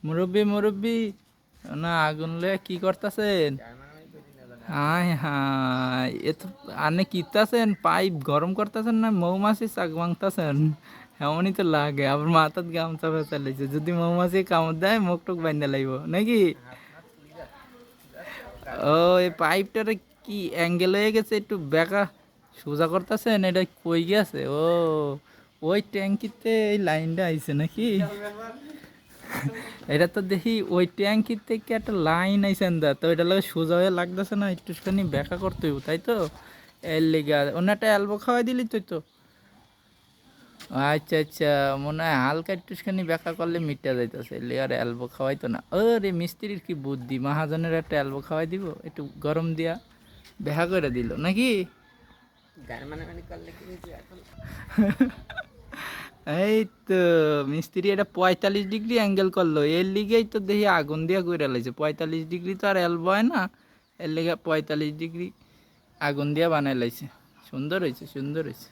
মুরব্বি মুরব্বি, না আগুন লয়ে কি করতেছেন? হাই হাই, এ তো আনে কিতাছেন, পাইপ গরম করতেছেন না মৌমাছি চাক ভাঙতেছেন? এমনই তো লাগে। আবার মাথাত গামছা ফেসাইছে, যদি মৌমাছি কামড় দেয় মুখ টুক বাইন্দা লাগবো নাকি? ও, এই পাইপটারে কি অ্যাঙ্গেল হয়ে গেছে, একটু বেঁকা সোজা করতেছেন? এটা কই গেছে? ও, ওই ট্যাঙ্কিতে এই লাইনটা আইছে নাকি? এটা তো দেখি ওই ট্যাঙ্কির থেকে একটা লাইন আইসেন দা, তো এটা লাগে সোজা হয়ে লাগতেছে না, একটুখানি ব্যাখ্যা করতে হইব তাই তো। এর লেগে অন্য একটা অ্যালবো খাওয়াই দিলি তুই তো। আচ্ছা আচ্ছা, মনে হয় হালকা একটুখানি ব্যাখ্যা করলে মিটটা যাইতেছে, এর লেগে আর অ্যালবো খাওয়াই তো না। ও রে, মিস্ত্রির কি বুদ্ধি, মহাজনের একটা অ্যালবো খাওয়াই দিব একটু গরম দিয়া, ব্যাখ্যা করে দিল নাকি? এই তো মিস্ত্রি এটা 45 ডিগ্রি অ্যাঙ্গেল করলো, এর লিগেই তো দেখি আগুন দিয়া কইরা লাইছে। 45 ডিগ্রি তো আর এলবো হয় না, এর লিগে 45 ডিগ্রি আগুন দিয়া বানাই লাইছে। সুন্দর হয়েছে, সুন্দর হয়েছে।